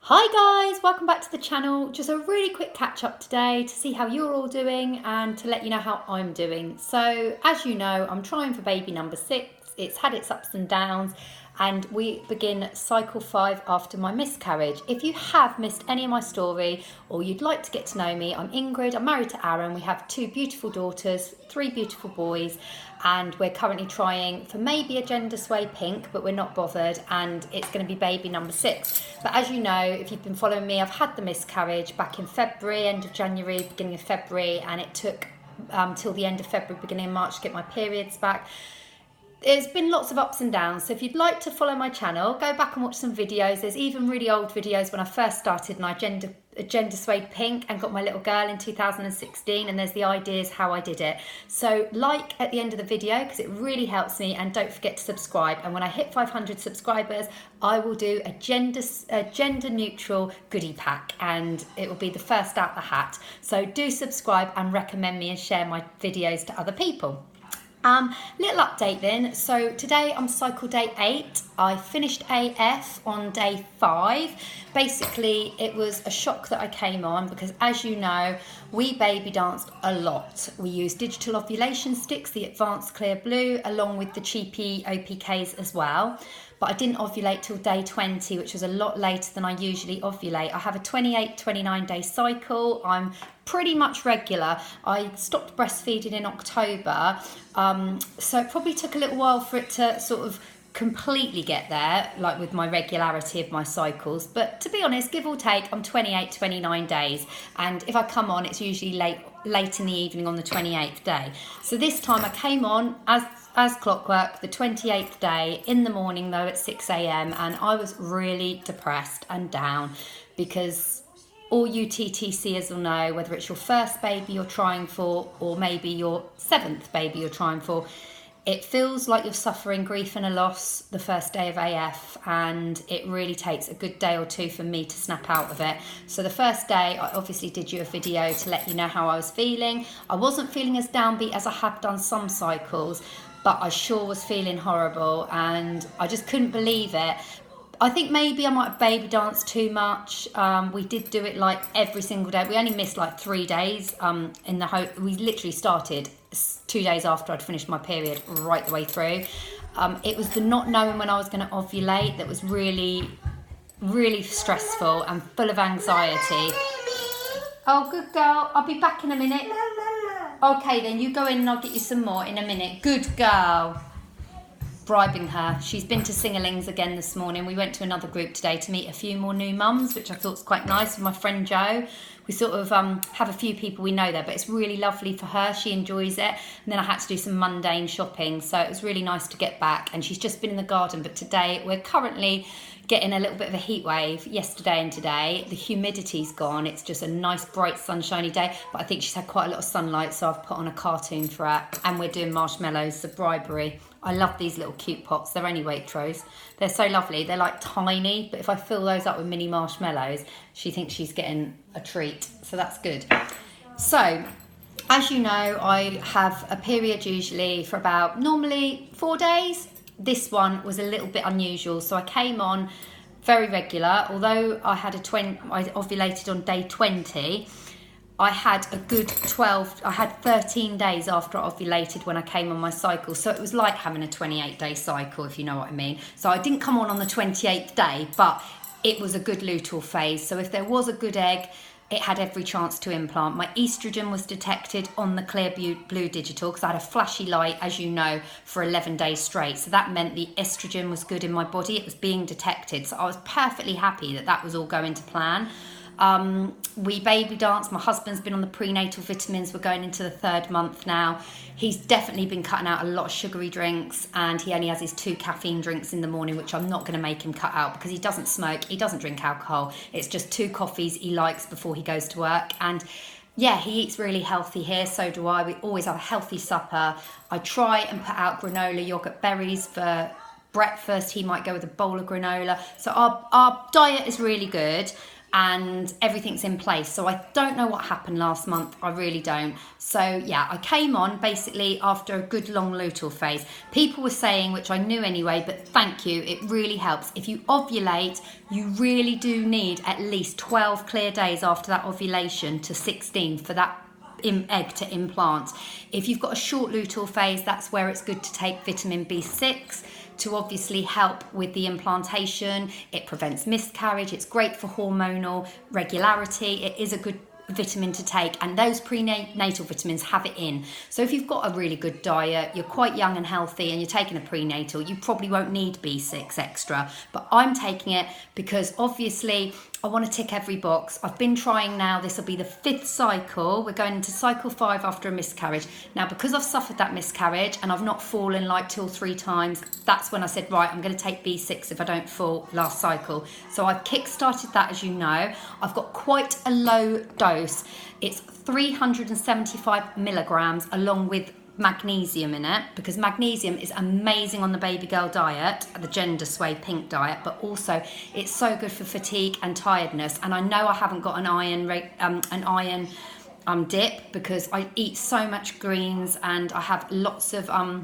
Hi guys, welcome back to the channel. Just a really quick catch up today to see how you're all doing and to let you know how I'm doing. So as you know, I'm trying for baby number 6. It's had its ups and downs and we begin cycle 5 after my miscarriage. If you have missed any of my story or you'd like to get to know me, I'm Ingrid, I'm married to Aaron, we have 2 beautiful daughters, 3 beautiful boys, and we're currently trying for maybe a gender sway pink, but we're not bothered, and it's going to be baby number 6. But as you know, if you've been following me, I've had the miscarriage back in February, end of January, beginning of February, and it took till the end of February, beginning of March to get my periods back. There's been lots of ups and downs, so if you'd like to follow my channel, go back and watch some videos. There's even really old videos when I first started and I gender swayed pink and got my little girl in 2016, and there's the ideas how I did it. So like at the end of the video because it really helps me, and don't forget to subscribe, and when I hit 500 subscribers I will do a gender neutral goodie pack, and it will be the first out the hat. So do subscribe and recommend me and share my videos to other people. Little update then. So today I'm cycle day 8. I finished AF on day 5. Basically it was a shock that I came on because, as you know, we baby danced a lot. We used digital ovulation sticks, the advanced clear blue, along with the cheapy OPKs as well. But I didn't ovulate till day 20, which was a lot later than I usually ovulate. I have a 29 day cycle. I'm pretty much regular. I stopped breastfeeding in October, so it probably took a little while for it to sort of completely get there, like with my regularity of my cycles. But to be honest, give or take, I'm 29 days, and if I come on, it's usually late in the evening on the 28th day. So this time I came on as clockwork, the 28th day, in the morning though at 6 a.m, and I was really depressed and down because all you TTCers will know, whether it's your first baby you're trying for or maybe your 7th baby you're trying for, it feels like you're suffering grief and a loss the first day of AF, and it really takes a good day or two for me to snap out of it. So the first day I obviously did you a video to let you know how I was feeling. I wasn't feeling as downbeat as I have done some cycles, but I sure was feeling horrible and I just couldn't believe it. I think maybe I might have baby danced too much. We did do it like every single day. We only missed like 3 days we literally started 2 days after I'd finished my period right the way through. It was the not knowing when I was going to ovulate that was really, really stressful and full of anxiety. Oh, good girl. I'll be back in a minute. Okay, then you go in and I'll get you some more in a minute. Good girl. Bribing her. She's been to Singalings again this morning. We went to another group today to meet a few more new mums, which I thought was quite nice, with my friend Jo. We sort of have a few people we know there, but it's really lovely for her. She enjoys it. And then I had to do some mundane shopping, so it was really nice to get back. And she's just been in the garden, but today we're currently getting a little bit of a heat wave yesterday and today. The humidity's gone. It's just a nice bright sunshiny day, but I think she's had quite a lot of sunlight, so I've put on a cartoon for her, and we're doing marshmallows, the bribery. I love these little cute pots. They're only Waitrose. They're so lovely. They're like tiny, but if I fill those up with mini marshmallows, she thinks she's getting a treat, so that's good. So as you know, I have a period usually for about normally 4 days. This one was a little bit unusual, so I came on very regular. Although I ovulated on day 20, I had a good 13 days after I ovulated when I came on my cycle. So it was like having a 28-day cycle, if you know what I mean. So I didn't come on the 28th day, but it was a good luteal phase. So if there was a good egg, it had every chance to implant. My estrogen was detected on the clear blue digital because I had a flashy light, as you know, for 11 days straight. So that meant the estrogen was good in my body. It was being detected. So I was perfectly happy that that was all going to plan. We baby danced. My husband's been on the prenatal vitamins. We're going into the 3rd month now. He's definitely been cutting out a lot of sugary drinks, and he only has his 2 caffeine drinks in the morning, which I'm not going to make him cut out because he doesn't smoke, he doesn't drink alcohol. It's just 2 coffees he likes before he goes to work. And yeah, he eats really healthy here, so do I. We always have a healthy supper. I try and put out granola, yogurt, berries for breakfast. He might go with a bowl of granola. So our diet is really good. and everything's in place. So I don't know what happened last month. I really don't. So yeah, I came on basically after a good long luteal phase. People were saying, which I knew anyway, but thank you, it really helps. If you ovulate, you really do need at least 12 clear days after that ovulation to 16 for that egg to implant. If you've got a short luteal phase, that's where it's good to take vitamin B6 to obviously help with the implantation. It prevents miscarriage. It's great for hormonal regularity. It is a good vitamin to take, and those prenatal vitamins have it in. So if you've got a really good diet, you're quite young and healthy, and you're taking a prenatal, you probably won't need B6 extra. But I'm taking it because obviously I want to tick every box. I've been trying now, this will be the 5th cycle. We're going into cycle 5 after a miscarriage. Now, because I've suffered that miscarriage and I've not fallen like 2 or 3 times, that's when I said, right, I'm going to take B6 if I don't fall last cycle. So I've kick-started that, as you know. I've got quite a low dose. It's 375 milligrams along with magnesium in it, because magnesium is amazing on the baby girl diet, the gender sway pink diet, but also it's so good for fatigue and tiredness. And I know I haven't got an iron dip because I eat so much greens and I have lots of I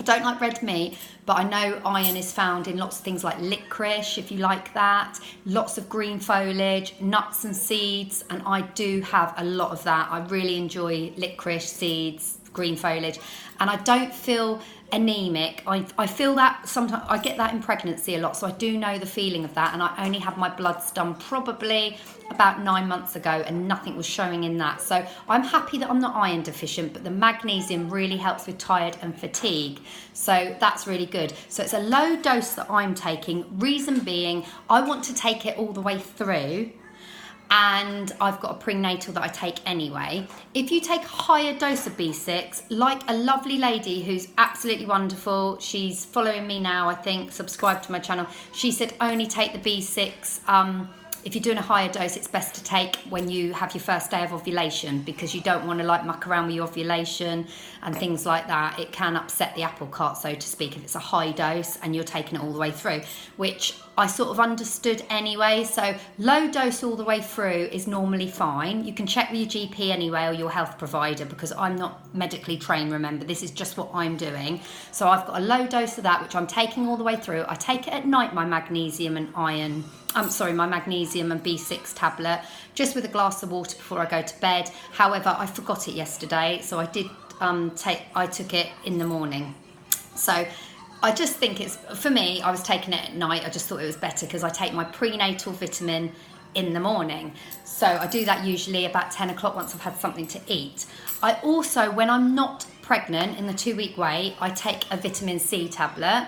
don't like red meat, but I know iron is found in lots of things like licorice, if you like that, lots of green foliage, nuts and seeds, and I do have a lot of that. I really enjoy licorice, seeds, green foliage, and I don't feel anemic. I feel that sometimes I get that in pregnancy a lot, so I do know the feeling of that. And I only had my bloods done probably about 9 months ago, and nothing was showing in that. So I'm happy that I'm not iron deficient, but the magnesium really helps with tired and fatigue, so that's really good. So it's a low dose that I'm taking, reason being I want to take it all the way through, and I've got a prenatal that I take anyway. If you take a higher dose of B6, like a lovely lady who's absolutely wonderful, she's following me now, I think, subscribe to my channel, she said only take the B6 if you're doing a higher dose, it's best to take when you have your first day of ovulation, because you don't want to like muck around with your ovulation and things like that. It can upset the apple cart, so to speak, if it's a high dose and you're taking it all the way through, which I sort of understood anyway. So low dose all the way through is normally fine. You can check with your GP anyway, or your health provider, because I'm not medically trained, remember, this is just what I'm doing. So I've got a low dose of that, which I'm taking all the way through. I take it at night, my magnesium and my magnesium and B6 tablet, just with a glass of water before I go to bed. However, I forgot it yesterday, so I did I took it in the morning. So I just think it's, for me, I was taking it at night. I just thought it was better because I take my prenatal vitamin in the morning. So I do that usually about 10 o'clock once I've had something to eat. I also, when I'm not pregnant, in the 2-week wait, I take a vitamin C tablet.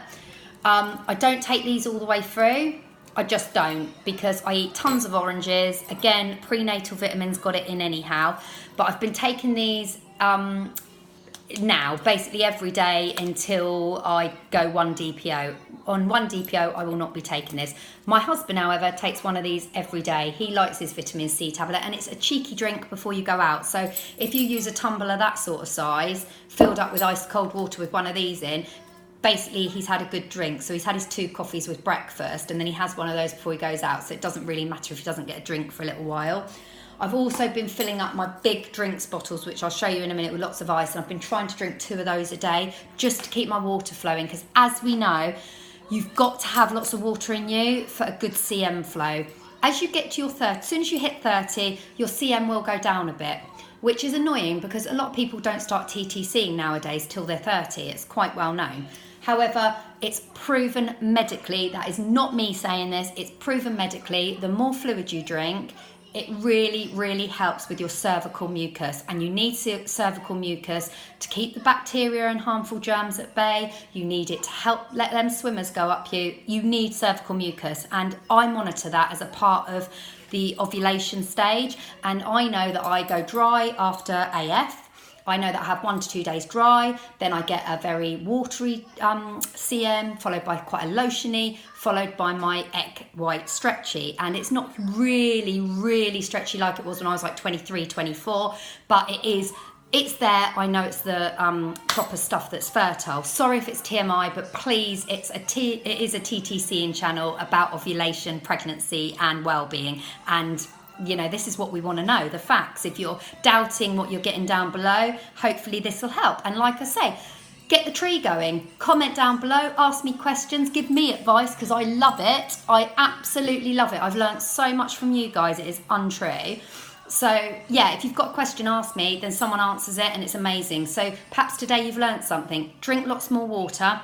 I don't take these all the way through. I just don't, because I eat tons of oranges. Again, prenatal vitamins got it in anyhow. But I've been taking these now basically every day until I go 1 DPO. On 1 DPO, I will not be taking this. My husband, however, takes one of these every day. He likes his vitamin C tablet, and it's a cheeky drink before you go out. So if you use a tumbler that sort of size, filled up with ice cold water with one of these in, basically he's had a good drink. So he's had his 2 coffees with breakfast, and then he has one of those before he goes out. So it doesn't really matter if he doesn't get a drink for a little while. I've also been filling up my big drinks bottles, which I'll show you in a minute, with lots of ice, and I've been trying to drink 2 of those a day just to keep my water flowing, because as we know, you've got to have lots of water in you for a good CM flow. As you get to your 30, as soon as you hit 30, your CM will go down a bit, which is annoying because a lot of people don't start TTCing nowadays till they're 30. It's quite well known. However, it's proven medically, that is not me saying this, it's proven medically, the more fluid you drink, it really, really helps with your cervical mucus. And you need cervical mucus to keep the bacteria and harmful germs at bay. You need it to help let them swimmers go up you. You need cervical mucus. And I monitor that as a part of the ovulation stage. And I know that I go dry after AF. I know that I have 1 to 2 days dry, then I get a very watery CM, followed by quite a lotiony, followed by my egg white stretchy. And it's not really, really stretchy like it was when I was like 23, 24, but it is It's there. I know it's the proper stuff that's fertile. Sorry if it's TMI, but please, it is a TTCing channel about ovulation, pregnancy, and well-being. And you know, this is what we want to know, the facts. If you're doubting what you're getting down below, hopefully this will help. And like I say, get the tree going. Comment down below, ask me questions, give me advice, because I love it. I absolutely love it. I've learned so much from you guys. It is untrue. So yeah, if you've got a question, ask me, then someone answers it, and it's amazing. So perhaps today you've learned something. Drink lots more water.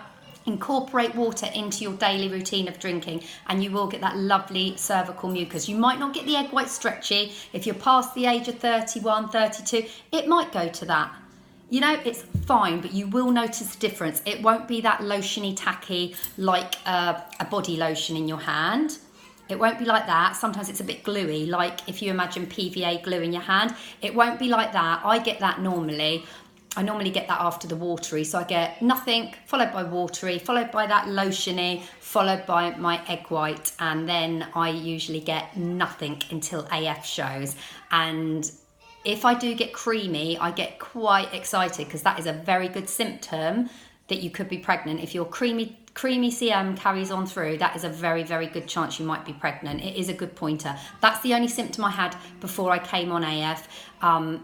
Incorporate water into your daily routine of drinking, and you will get that lovely cervical mucus. You might not get the egg white stretchy. If you're past the age of 31, 32, it might go to that. You know, it's fine, but you will notice a difference. It won't be that lotiony tacky like a body lotion in your hand. It won't be like that. Sometimes it's a bit gluey, like if you imagine PVA glue in your hand. It won't be like that. I get that normally. I normally get that after the watery. So I get nothing, followed by watery, followed by that lotiony, followed by my egg white. And then I usually get nothing until AF shows. And if I do get creamy, I get quite excited, because that is a very good symptom that you could be pregnant. If your creamy CM carries on through, that is a very, very good chance you might be pregnant. It is a good pointer. That's the only symptom I had before I came on AF.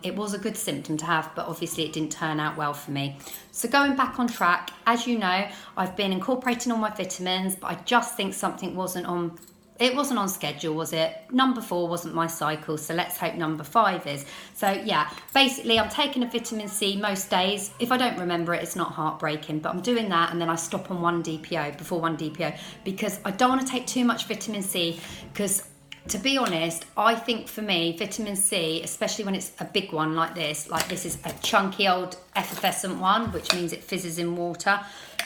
It was a good symptom to have, but obviously it didn't turn out well for me. So going back on track, as you know, I've been incorporating all my vitamins, but I just think something wasn't on schedule, was it? Number 4 wasn't my cycle, so let's hope number 5 is. So yeah, basically I'm taking a vitamin C most days. If I don't remember it, it's not heartbreaking, but I'm doing that, and then I stop on 1 DPO, before 1 DPO, because I don't want to take too much vitamin C, because to be honest, I think for me, vitamin C, especially when it's a big one like this is a chunky old effervescent one, which means it fizzes in water.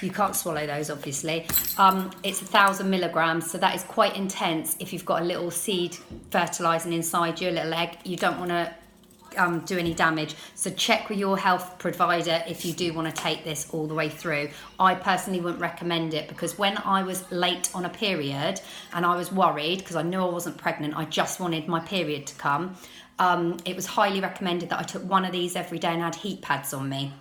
You can't swallow those, obviously. It's 1,000 milligrams, so that is quite intense. If you've got a little seed fertilizing inside you, a little egg, you don't want to do any damage. So check with your health provider if you do want to take this all the way through. I personally wouldn't recommend it, because when I was late on a period and I was worried because I knew I wasn't pregnant, I just wanted my period to come, it was highly recommended that I took one of these every day and had heat pads on me.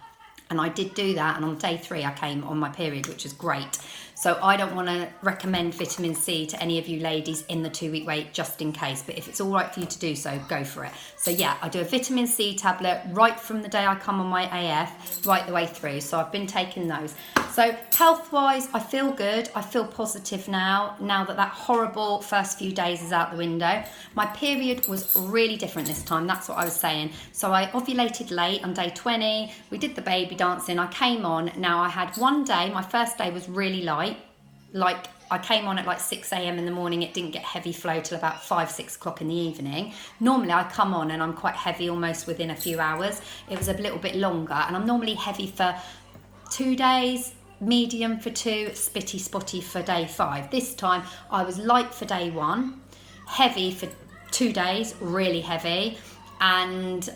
And I did do that, and on day 3 I came on my period, which is great. So I don't want to recommend vitamin C to any of you ladies in the 2-week wait, just in case. But if it's all right for you to do so, go for it. So yeah, I do a vitamin C tablet right from the day I come on my AF, right the way through. So I've been taking those. So health-wise, I feel good. I feel positive now that horrible first few days is out the window. My period was really different this time. That's what I was saying. So I ovulated late on day 20. We did the baby dancing. I came on. Now I had one day, my first day was really light. Like I came on at like 6 a.m. in the morning. It didn't get heavy flow till about 5, 6 o'clock in the evening. Normally I come on and I'm quite heavy almost within a few hours. It was a little bit longer, and I'm normally heavy for 2 days, medium for 2, spitty spotty for day 5. This time I was light for day 1, heavy for 2 days, really heavy, and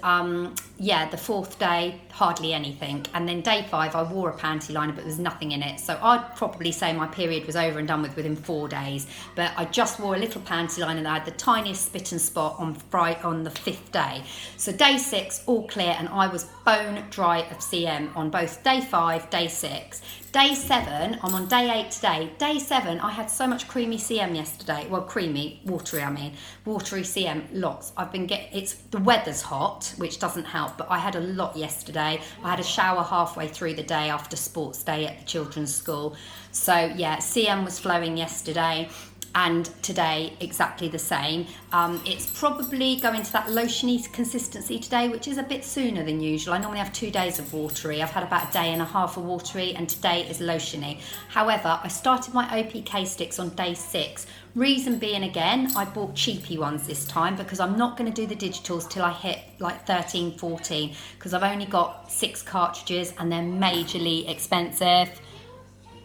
yeah, the 4th day hardly anything, and then day 5 I wore a panty liner, but there's nothing in it. So I'd probably say my period was over and done with within 4 days, but I just wore a little panty liner that had the tiniest spit and spot on the 5th day. So day 6 all clear, and I was bone dry of CM on both day 5, day 6. Day 7, I'm on day 8 today. Day 7, I had so much creamy CM yesterday. Well, creamy, watery, watery CM, lots. It's the weather's hot, which doesn't help, but I had a lot yesterday. I had a shower halfway through the day after sports day at the children's school. So yeah, CM was flowing yesterday, and today exactly the same. It's probably going to that lotiony consistency today, which is a bit sooner than usual. I normally have 2 days of watery. I've had about a day and a half of watery, and today is lotiony. However, I started my OPK sticks on day 6. Reason being, again, I bought cheapy ones this time, because I'm not going to do the digitals till I hit like 13, 14, because I've only got 6 cartridges and they're majorly expensive.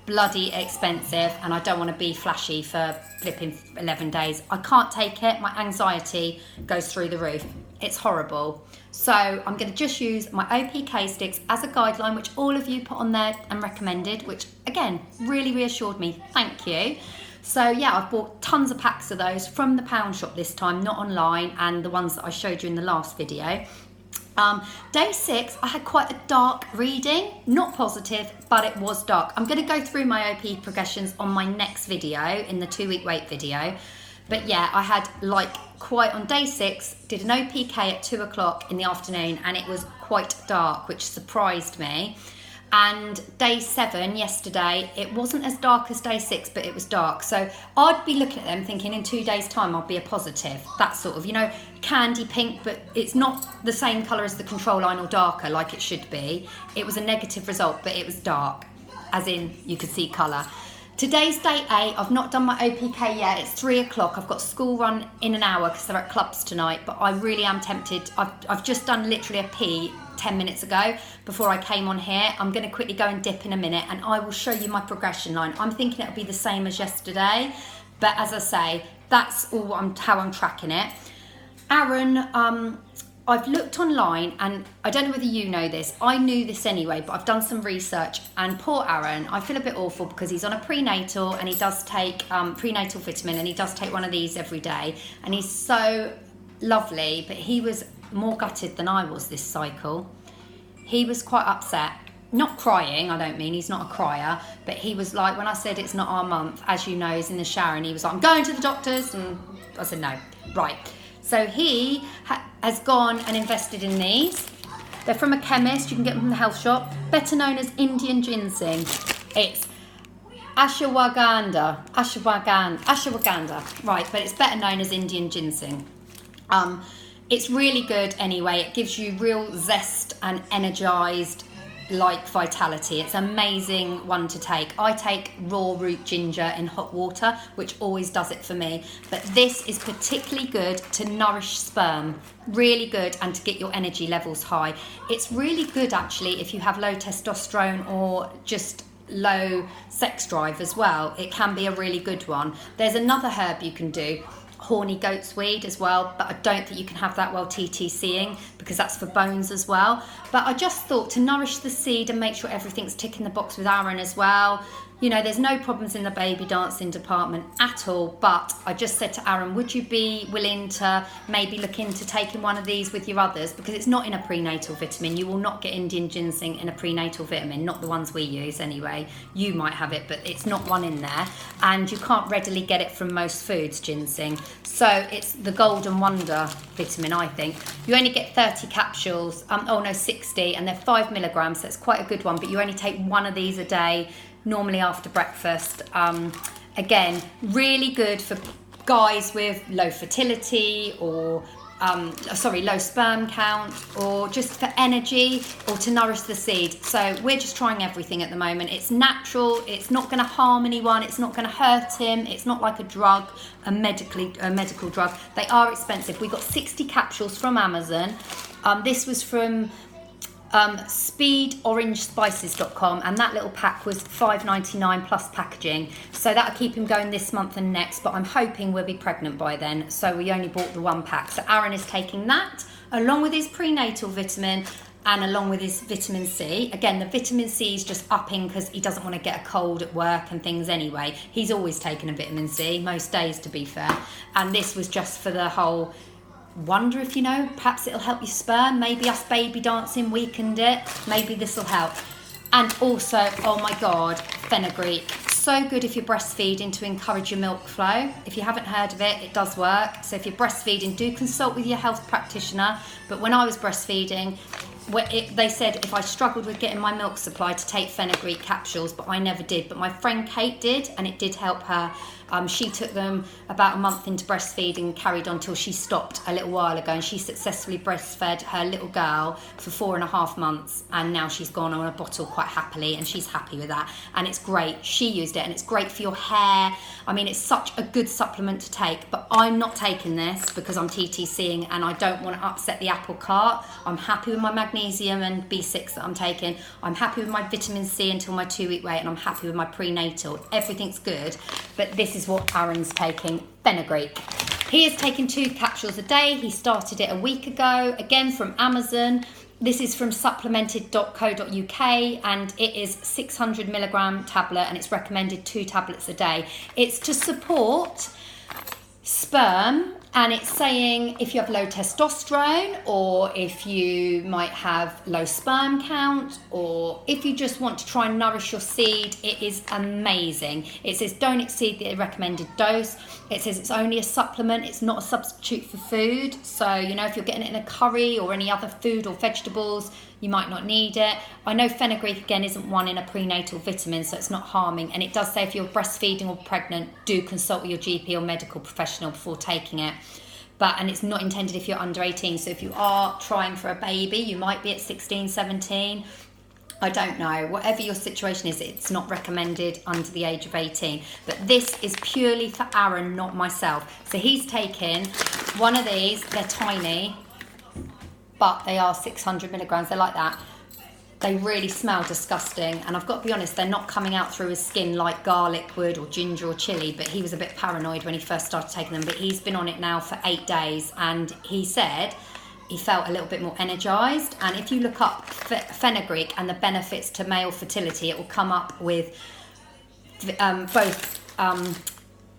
Bloody expensive, and I don't want to be flashy for flipping 11 days. I can't take it. My anxiety goes through the roof. It's horrible. So I'm going to just use my OPK sticks as a guideline, which all of you put on there and recommended, which again really reassured me. Thank you. So yeah, I've bought tons of packs of those from the pound shop this time, not online, and the ones that I showed you in the last video. Day 6, I had quite a dark reading, not positive, but it was dark. I'm going to go through my OP progressions on my next video, in the 2-week wait video. But yeah, I had quite on day 6, did an OPK at 2 o'clock in the afternoon, and it was quite dark, which surprised me. And day 7 yesterday, it wasn't as dark as day 6, but it was dark. So I'd be looking at them thinking in 2 days' time I'll be a positive. That sort of, candy pink, but it's not the same colour as the control line or darker like it should be. It was a negative result, but it was dark, as in you could see colour. Today's day 8, I've not done my OPK yet. It's 3 o'clock. I've got school run in an hour because they're at clubs tonight, but I really am tempted. I've just done literally a pee 10 minutes ago before I came on here. I'm going to quickly go and dip in a minute and I will show you my progression line. I'm thinking it'll be the same as yesterday, but as I say, that's all how I'm tracking it. Aaron, I've looked online, and I don't know whether you know this, I knew this anyway, but I've done some research, and poor Aaron, I feel a bit awful because he's on a prenatal and he does take prenatal vitamin, and he does take one of these every day, and he's so lovely, but he was more gutted than I was this cycle. He was quite upset, not crying, I don't mean, he's not a crier, but he was like, when I said it's not our month, as you know, he's in the shower, and he was like, I'm going to the doctors, and I said no. Right, so he has gone and invested in these. They're from a chemist, you can get them from the health shop, better known as Indian ginseng. It's ashwagandha, right, but it's better known as Indian ginseng. It's really good anyway. It gives you real zest and energized vitality. It's an amazing one to take. I take raw root ginger in hot water, which always does it for me, but this is particularly good to nourish sperm, really good, and to get your energy levels high. It's really good actually if you have low testosterone or just low sex drive as well. It can be a really good one. There's another herb you can do, horny goat's weed as well, but I don't think you can have that while TTCing because that's for bones as well. But I just thought to nourish the seed and make sure everything's ticking the box with Aaron as well. There's no problems in the baby dancing department at all, but I just said to Aaron, would you be willing to maybe look into taking one of these with your others, because it's not in a prenatal vitamin. You will not get Indian ginseng in a prenatal vitamin, not the ones we use anyway. You might have it, but it's not one in there, and you can't readily get it from most foods, ginseng. So it's the golden wonder vitamin, I think. You only get 30 capsules, 60, and they're 5 milligrams, so it's quite a good one, but you only take one of these a day, normally after breakfast. Again, really good for guys with low fertility or low sperm count, or just for energy or to nourish the seed. So we're just trying everything at the moment. It's natural, it's not going to harm anyone, it's not going to hurt him, it's not like a drug, a medical drug. They are expensive. We got 60 capsules from Amazon. This was from speedorangespices.com, and that little pack was $5.99 plus packaging, so that'll keep him going this month and next, but I'm hoping we'll be pregnant by then, so we only bought the one pack. So Aaron is taking that along with his prenatal vitamin and along with his vitamin C. Again, the vitamin C is just upping because he doesn't want to get a cold at work and things anyway. He's always taken a vitamin C, most days to be fair, and this was just for the whole wonder if perhaps it'll help your sperm. Maybe us baby dancing weakened it, maybe this will help. And also, oh my god, fenugreek, so good if you're breastfeeding to encourage your milk flow. If you haven't heard of it, it does work. So if you're breastfeeding, do consult with your health practitioner. But when I was breastfeeding, they said if I struggled with getting my milk supply to take fenugreek capsules, but I never did, but my friend Kate did, and it did help her. She took them about a month into breastfeeding, carried on till she stopped a little while ago, and she successfully breastfed her little girl for 4.5 months, and now she's gone on a bottle quite happily, and she's happy with that, and it's great. She used it, and it's great for your hair. I mean, it's such a good supplement to take, but I'm not taking this because I'm TTCing and I don't want to upset the apple cart. I'm happy with my magnesium and B6 that I'm taking. I'm happy with my vitamin C until my 2-week wait, and I'm happy with my prenatal. Everything's good, but this is what Aaron's taking, fenugreek. He is taking 2 capsules a day. He started it a week ago, again from Amazon. This is from supplemented.co.uk, and it is 600 milligram tablet, and it's recommended 2 tablets a day. It's to support sperm And it's saying if you have low testosterone, or if you might have low sperm count, or if you just want to try and nourish your seed, it is amazing. It says don't exceed the recommended dose. It says it's only a supplement, it's not a substitute for food. So, you know, if you're getting it in a curry or any other food or vegetables, you might not need it. I know fenugreek, again, isn't one in a prenatal vitamin, so it's not harming. And it does say if you're breastfeeding or pregnant, do consult with your GP or medical professional before taking it. And it's not intended if you're under 18. So if you are trying for a baby, you might be at 16, 17. I don't know. Whatever your situation is, it's not recommended under the age of 18. But this is purely for Aaron, not myself. So he's taken one of these. They're tiny, but they are 600 milligrams. They're like that. They really smell disgusting, and I've got to be honest, they're not coming out through his skin like garlic would or ginger or chili, but he was a bit paranoid when he first started taking them. But he's been on it now for 8 days, and he said he felt a little bit more energized. And if you look up fenugreek and the benefits to male fertility, it will come up with both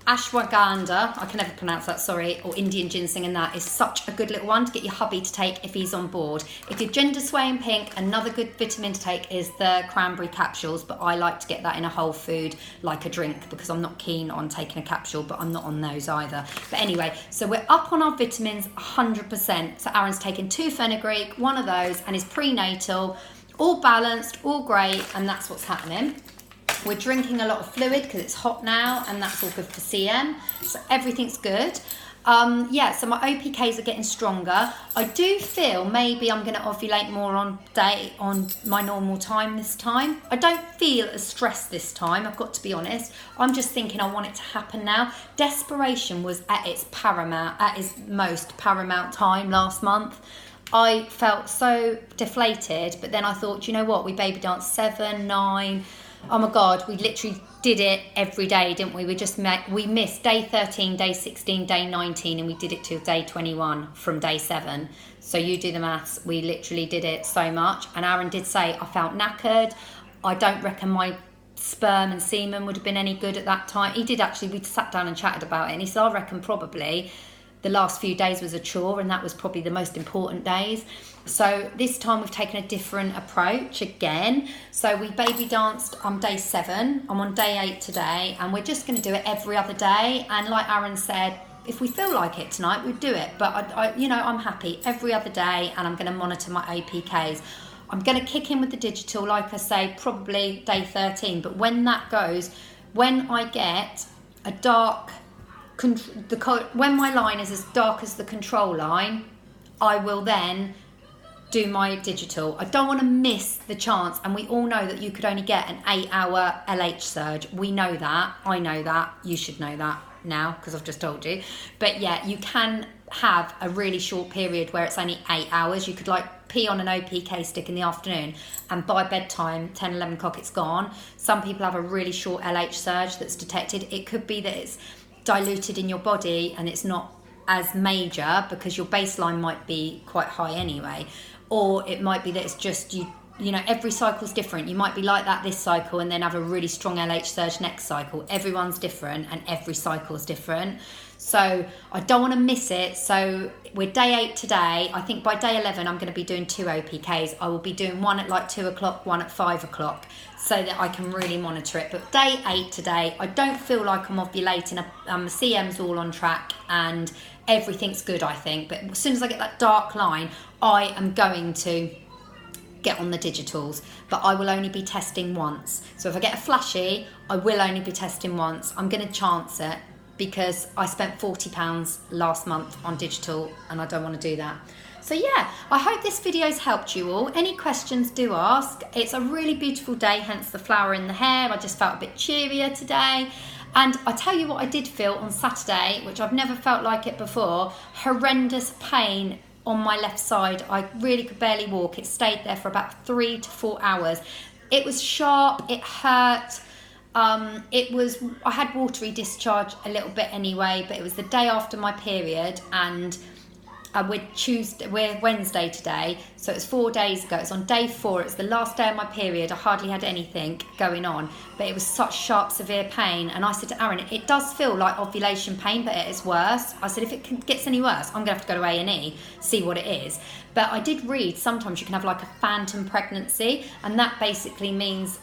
ashwagandha, I can never pronounce that, sorry, or Indian ginseng, and that is such a good little one to get your hubby to take if he's on board. If you're gender swaying pink, another good vitamin to take is the cranberry capsules, but I like to get that in a whole food like a drink because I'm not keen on taking a capsule, but I'm not on those either. But anyway, so we're up on our vitamins 100%. So Aaron's taken 2 fenugreek, 1 of those, and is prenatal, all balanced, all great, and that's what's happening. We're drinking a lot of fluid because it's hot now, and that's all good for CM. So everything's good. Yeah, so my OPKs are getting stronger. I do feel maybe I'm going to ovulate more on my normal time this time. I don't feel as stressed this time, I've got to be honest. I'm just thinking I want it to happen now. Desperation was at its most paramount time last month. I felt so deflated, but then I thought, you know what, we baby danced 7, 9. Oh my God, we literally did it every day, didn't we? We missed day 13, day 16, day 19, and we did it till day 21 from day 7. So you do the maths. We literally did it so much. And Aaron did say, I felt knackered. I don't reckon my sperm and semen would have been any good at that time. He did actually, we sat down and chatted about it, and he said, I reckon probably the last few days was a chore, and that was probably the most important days. So this time we've taken a different approach again. So we baby danced on day 7. I'm on day 8 today, and we're just going to do it every other day. And like Aaron said, if we feel like it tonight, we'd do it. But I'm happy every other day, and I'm going to monitor my APKs. I'm going to kick in with the digital, like I say, probably day 13. But when that goes, when I get a dark, when my line is as dark as the control line, I will then do my digital. I don't want to miss the chance, and we all know that you could only get an 8-hour LH surge. We know that. I know that. You should know that now because I've just told you. But yeah, you can have a really short period where it's only 8 hours. You could like pee on an OPK stick in the afternoon, and by bedtime, 10, 11 o'clock, it's gone. Some people have a really short LH surge that's detected. It could be that it's diluted in your body and it's not as major because your baseline might be quite high anyway. Or it might be that it's just you know, every cycle's different. You might be like that this cycle and then have a really strong LH surge next cycle. Everyone's different and every cycle's different. So I don't want to miss it. So we're day 8 today. I think by day 11, I'm going to be doing 2 OPKs. I will be doing one at like 2 o'clock, one at 5 o'clock so that I can really monitor it. But day 8 today, I don't feel like I'm ovulating. The CM's all on track and everything's good, I think. But as soon as I get that dark line, I am going to get on the digitals, but I will only be testing once. So if I get a flashy, I will only be testing once. I'm going to chance it because I spent £40 last month on digital and I don't want to do that. So yeah, I hope this video's helped you all. Any questions, do ask. It's a really beautiful day, hence the flower in the hair. I just felt a bit cheerier today. And I tell you what I did feel on Saturday, which I've never felt like it before, horrendous pain on my left side. I really could barely walk. It stayed there for about 3 to 4 hours. It was sharp, it hurt. I had watery discharge a little bit anyway, but it was the day after my period and we're Wednesday today, so it's 4 days ago. It's on day 4. It's the last day of my period. I hardly had anything going on, but it was such sharp, severe pain. And I said to Aaron, it does feel like ovulation pain, but it is worse. I said, if it gets any worse, I'm gonna have to go to A&E, see what it is. But I did read sometimes you can have like a phantom pregnancy, and that basically means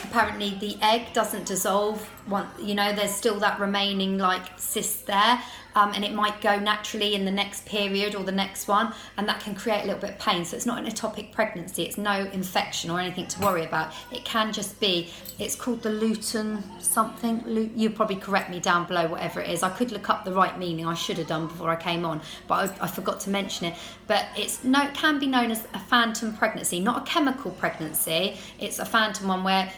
apparently the egg doesn't dissolve. There's still that remaining like cyst there, and it might go naturally in the next period or the next one, and that can create a little bit of pain. So it's not an ectopic pregnancy, it's no infection or anything to worry about. It can just be, it's called the lutein something. You probably correct me down below, whatever it is. I could look up the right meaning, I should have done before I came on, but I forgot to mention it. But it can be known as a phantom pregnancy, not a chemical pregnancy. It's a phantom one where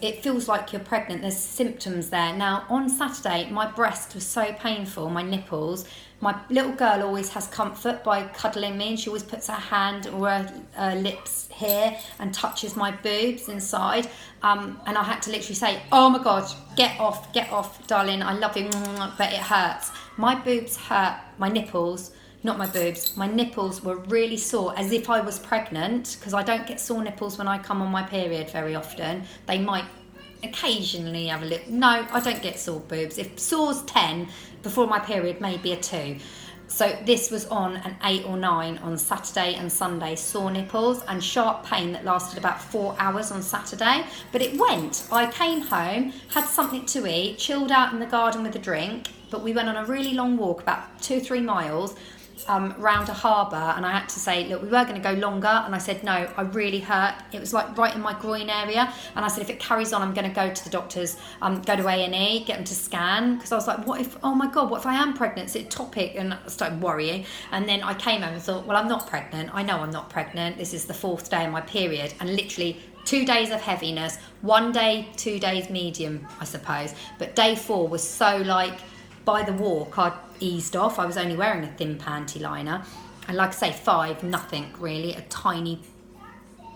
it feels like you're pregnant. There's symptoms there. Now on Saturday my breast was so painful, my nipples. My little girl always has comfort by cuddling me, and she always puts her hand or her lips here and touches my boobs inside, and I had to literally say, oh my god, get off darling, I love you, but it hurts. My boobs hurt, my nipples, not my boobs, my nipples were really sore, as if I was pregnant, because I don't get sore nipples when I come on my period very often. They might occasionally have a little, no, I don't get sore boobs. If sore's 10 before my period, maybe a 2. So this was on an 8 or 9 on Saturday and Sunday, sore nipples and sharp pain that lasted about 4 hours on Saturday. But it went. I came home, had something to eat, chilled out in the garden with a drink, but we went on a really long walk, about 2 or 3 miles, round a harbour, and I had to say, look, we were going to go longer, and I said, no, I really hurt. It was like right in my groin area, and I said, if it carries on, I'm going to go to the doctors, go to A&E, get them to scan, because I was like, what if, oh my god, what if I am pregnant? Is it ectopic? And I started worrying, and then I came home and thought, well, I'm not pregnant. I know I'm not pregnant. This is the 4th day of my period, and literally 2 days of heaviness, 1 day, 2 days medium, I suppose, but day 4 was so like, by the walk, I'd eased off. I was only wearing a thin panty liner. And like I say, 5, nothing really, a tiny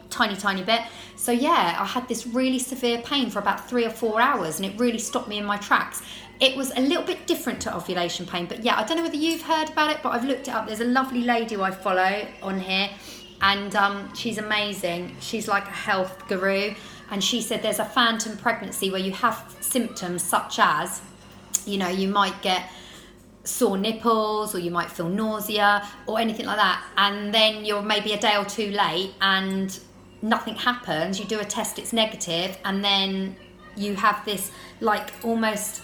bit. So yeah, I had this really severe pain for about 3 or 4 hours, and it really stopped me in my tracks. It was a little bit different to ovulation pain, but yeah, I don't know whether you've heard about it, but I've looked it up. There's a lovely lady who I follow on here, and she's amazing. She's like a health guru, and she said there's a phantom pregnancy where you have symptoms such as, you might get sore nipples, or you might feel nausea or anything like that, and then you're maybe a day or 2 late and nothing happens. You do a test, it's negative, and then you have this like almost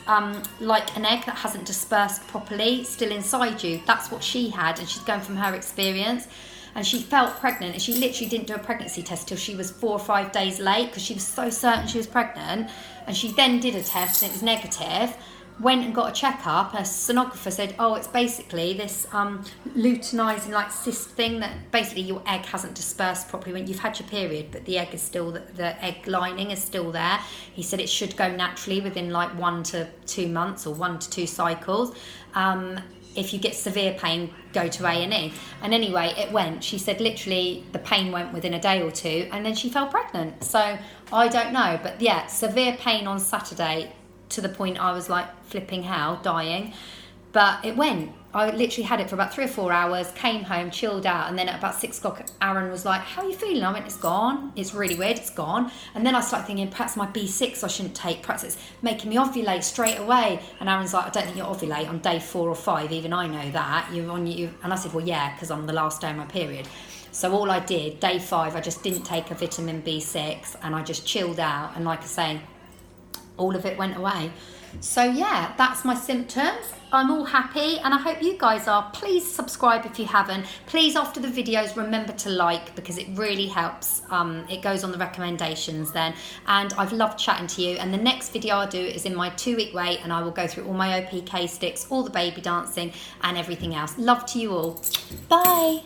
like an egg that hasn't dispersed properly still inside you. That's what she had, and she's going from her experience. And she felt pregnant, and she literally didn't do a pregnancy test till she was 4 or 5 days late, because she was so certain she was pregnant. And she then did a test and it was negative, went and got a checkup. A sonographer said, oh, it's basically this luteinizing like cyst thing, that basically your egg hasn't dispersed properly when you've had your period, but the egg is still, the egg lining is still there. He said it should go naturally within like 1 to 2 months or 1 to 2 cycles. If you get severe pain, go to A&E. And anyway, it went. She said literally the pain went within a day or 2, and then she fell pregnant. So I don't know, but yeah, severe pain on Saturday, to the point I was like flipping hell, dying. But it went. I literally had it for about 3 or 4 hours, came home, chilled out, and then at about 6 o'clock, Aaron was like, how are you feeling? I went, it's gone. It's really weird, it's gone. And then I started thinking, perhaps my B6 I shouldn't take, perhaps it's making me ovulate straight away. And Aaron's like, I don't think you'll ovulate on day 4 or 5, even I know that. And I said, well, yeah, because I'm the last day of my period. So all I did, day 5, I just didn't take a vitamin B6, and I just chilled out, and like I say, all of it went away. So yeah, that's my symptoms. I'm all happy, and I hope you guys are. Please subscribe if you haven't. Please, after the videos, remember to like, because it really helps. It goes on the recommendations then. And I've loved chatting to you. And the next video I'll do is in my 2-week wait, and I will go through all my OPK sticks, all the baby dancing and everything else. Love to you all. Bye.